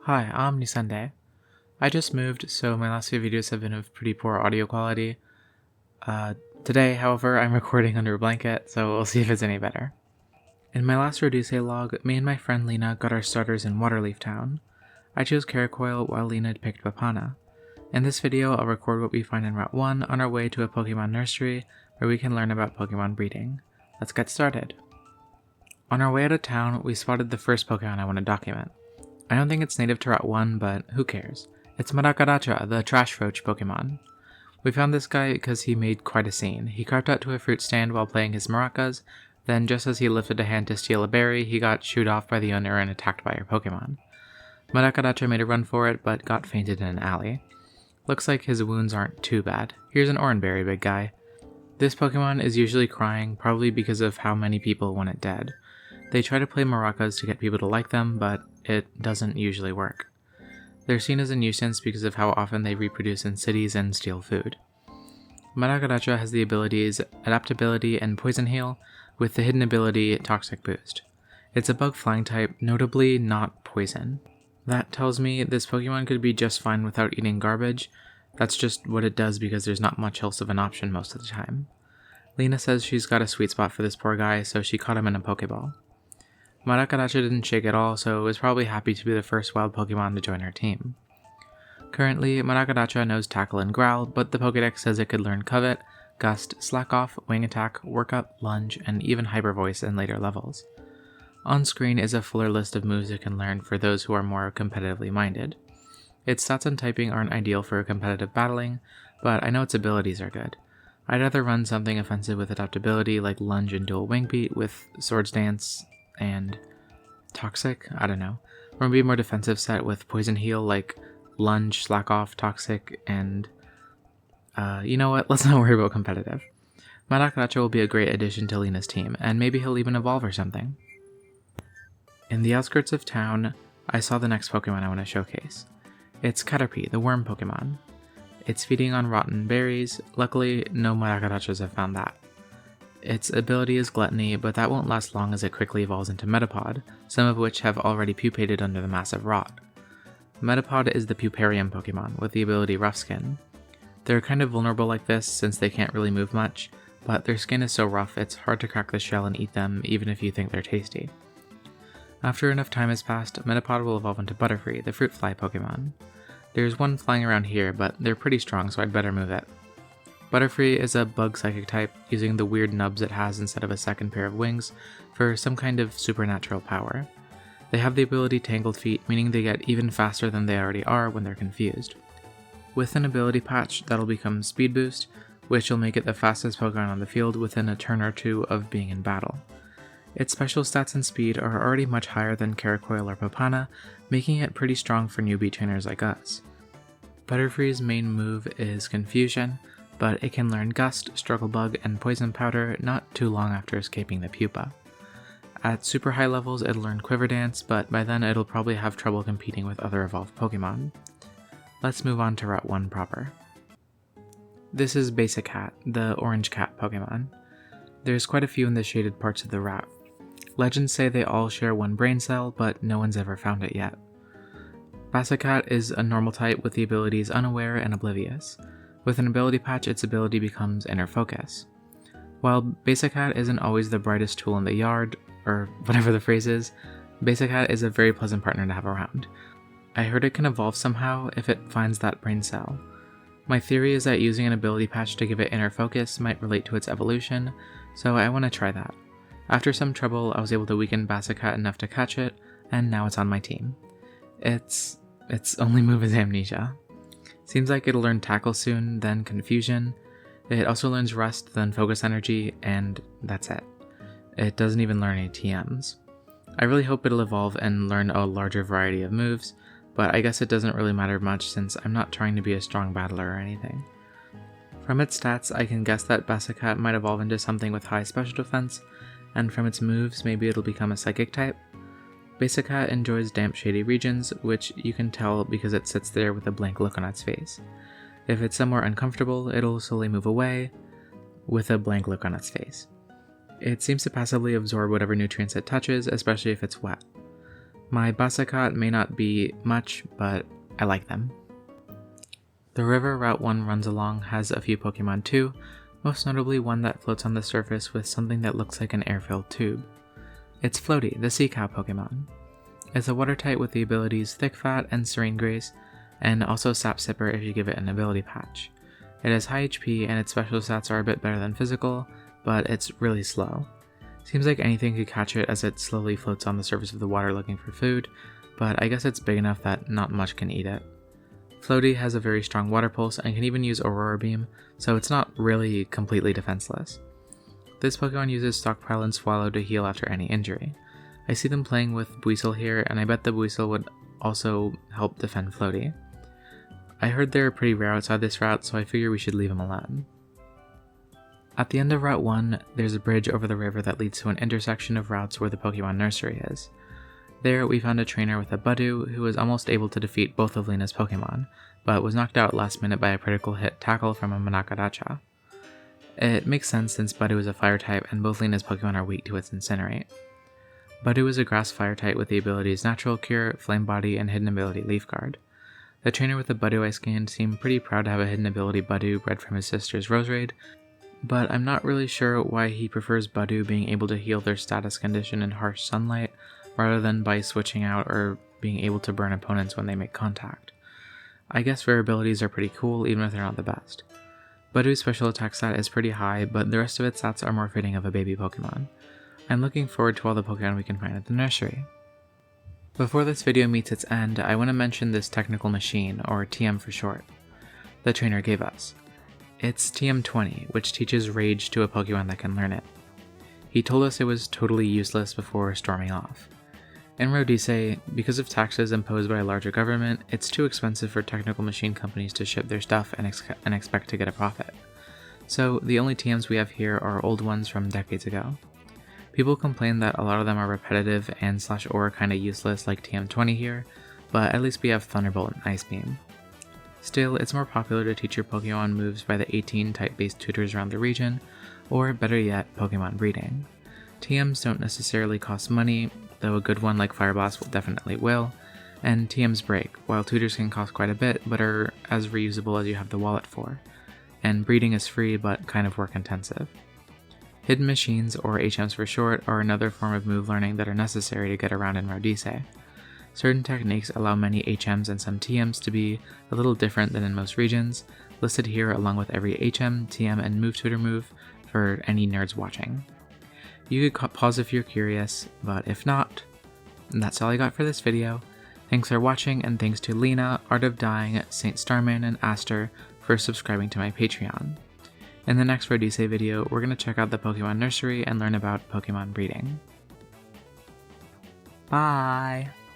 Hi, I'm Nisande. I just moved, so my last few videos have been of pretty poor audio quality. Today, however, I'm recording under a blanket, so we'll see if it's any better. In my last Rodize log, me and my friend Lena got our starters in Waterleaf Town. I chose Caracoil while Lena had picked Papana. In this video, I'll record what we find in Route 1 on our way to a Pokemon nursery where we can learn about Pokemon breeding. Let's get started. On our way out of town, we spotted the first Pokemon I want to document. I don't think it's native to Route 1, but who cares? It's Maracaracha, the trash roach Pokemon. We found this guy because he made quite a scene. He carved out to a fruit stand while playing his maracas, then just as he lifted a hand to steal a berry, he got shooed off by the owner and attacked by our Pokemon. Maracaracha made a run for it, but got fainted in an alley. Looks like his wounds aren't too bad. Here's an Oranberry, big guy. This Pokemon is usually crying, probably because of how many people want it dead. They try to play maracas to get people to like them, but it doesn't usually work. They're seen as a nuisance because of how often they reproduce in cities and steal food. Maracaracha has the abilities Adaptability and Poison Heal, with the hidden ability Toxic Boost. It's a bug flying type, notably not poison. That tells me this Pokemon could be just fine without eating garbage. That's just what it does because there's not much else of an option most of the time. Lena says she's got a sweet spot for this poor guy, so she caught him in a Pokeball. Maracaracha didn't shake at all, so it was probably happy to be the first wild Pokemon to join her team. Currently, Maracaracha knows Tackle and Growl, but the Pokédex says it could learn Covet, Gust, Slack Off, Wing Attack, Work Up, Lunge, and even Hyper Voice in later levels. On screen is a fuller list of moves it can learn for those who are more competitively minded. Its stats and typing aren't ideal for competitive battling, but I know its abilities are good. I'd rather run something offensive with adaptability like Lunge and Dual Wing Beat with Swords Dance and Toxic, I don't know. Or maybe a more defensive set with Poison Heal like Lunge, Slack Off, Toxic, and you know what, let's not worry about competitive. Maracaracha will be a great addition to Lena's team, and maybe he'll even evolve or something. In the outskirts of town, I saw the next Pokemon I want to showcase. It's Caterpie, the worm Pokemon. It's feeding on rotten berries. Luckily, no Maracarachas have found that. Its ability is Gluttony, but that won't last long as it quickly evolves into Metapod, some of which have already pupated under the massive rot. Metapod is the Puparium Pokemon, with the ability Rough Skin. They're kind of vulnerable like this since they can't really move much, but their skin is so rough it's hard to crack the shell and eat them even if you think they're tasty. After enough time has passed, Metapod will evolve into Butterfree, the fruit fly Pokemon. There's one flying around here, but they're pretty strong, so I'd better move it. Butterfree is a bug psychic type, using the weird nubs it has instead of a second pair of wings for some kind of supernatural power. They have the ability Tangled Feet, meaning they get even faster than they already are when they're confused. With an ability patch, that'll become Speed Boost, which will make it the fastest Pokemon on the field within a turn or two of being in battle. Its special stats and speed are already much higher than Caracoil or Papana, making it pretty strong for newbie trainers like us. Butterfree's main move is Confusion, but it can learn Gust, Struggle Bug, and Poison Powder not too long after escaping the pupa. At super high levels it'll learn Quiver Dance, but by then it'll probably have trouble competing with other evolved Pokemon. Let's move on to Route 1 proper. This is Basacat, the orange cat Pokemon. There's quite a few in the shaded parts of the route. Legends say they all share one brain cell, but no one's ever found it yet. Basacat is a normal type with the abilities Unaware and Oblivious. With an ability patch, its ability becomes Inner Focus. While Basacat isn't always the brightest tool in the yard, or whatever the phrase is, Basacat is a very pleasant partner to have around. I heard it can evolve somehow if it finds that brain cell. My theory is that using an ability patch to give it Inner Focus might relate to its evolution, so I want to try that. After some trouble, I was able to weaken Basacat enough to catch it, and now it's on my team. Its only move is Amnesia. Seems like it'll learn Tackle soon, then Confusion. It also learns Rest, then Focus Energy, and that's it. It doesn't even learn any TMs. I really hope it'll evolve and learn a larger variety of moves, but I guess it doesn't really matter much since I'm not trying to be a strong battler or anything. From its stats, I can guess that Basacat might evolve into something with high special defense, and from its moves, maybe it'll become a Psychic type. Basacat enjoys damp, shady regions, which you can tell because it sits there with a blank look on its face. If it's somewhere uncomfortable, it'll slowly move away with a blank look on its face. It seems to passively absorb whatever nutrients it touches, especially if it's wet. My Basacat may not be much, but I like them. The river Route 1 runs along has a few Pokemon too, most notably one that floats on the surface with something that looks like an air-filled tube. It's Floatee, the sea cow Pokemon. It's a water type with the abilities Thick Fat and Serene Grace, and also Sap Sipper if you give it an ability patch. It has high HP and its special stats are a bit better than physical, but it's really slow. Seems like anything could catch it as it slowly floats on the surface of the water looking for food, but I guess it's big enough that not much can eat it. Floatee has a very strong water pulse and can even use Aurora Beam, so it's not really completely defenseless. This Pokemon uses Stockpile and Swallow to heal after any injury. I see them playing with Buizel here, and I bet the Buizel would also help defend Floatee. I heard they're pretty rare outside this route, so I figure we should leave them alone. At the end of Route 1, there's a bridge over the river that leads to an intersection of routes where the Pokemon nursery is. There, we found a trainer with a Budew who was almost able to defeat both of Lena's Pokemon, but was knocked out last minute by a critical hit tackle from a Maracaracha. It makes sense since Budew is a fire type and both Lena's Pokemon are weak to its Incinerate. Budew is a grass fire type with the abilities Natural Cure, Flame Body, and hidden ability Leaf Guard. The trainer with the Budew I scanned seemed pretty proud to have a hidden ability Budew bred from his sister's Roserade, but I'm not really sure why he prefers Budew being able to heal their status condition in harsh sunlight, rather than by switching out or being able to burn opponents when they make contact. I guess rare abilities are pretty cool even if they're not the best. Budew's special attack stat is pretty high, but the rest of its stats are more fitting of a baby Pokemon. I'm looking forward to all the Pokemon we can find at the nursery. Before this video meets its end, I want to mention this technical machine, or TM for short, the trainer gave us. It's TM20, which teaches Rage to a Pokemon that can learn it. He told us it was totally useless before storming off. In Rodize, because of taxes imposed by a larger government, it's too expensive for technical machine companies to ship their stuff and expect to get a profit. So the only TMs we have here are old ones from decades ago. People complain that a lot of them are repetitive and /or kinda useless like TM20 here, but at least we have Thunderbolt and Ice Beam. Still, it's more popular to teach your Pokemon moves by the 18 type-based tutors around the region, or better yet, Pokemon breeding. TMs don't necessarily cost money, though a good one like Fire Blast definitely will, and TMs break, while tutors can cost quite a bit but are as reusable as you have the wallet for, and breeding is free but kind of work intensive. Hidden machines, or HMs for short, are another form of move learning that are necessary to get around in Rodize. Certain techniques allow many HMs and some TMs to be a little different than in most regions, listed here along with every HM, TM, and move tutor move for any nerds watching. You could pause if you're curious, but if not, that's all I got for this video. Thanks for watching, and thanks to Lena, ArtofDying, Saint Starman, and Aster for subscribing to my Patreon. In the next Rodize video, we're going to check out the Pokemon Nursery and learn about Pokemon breeding. Bye!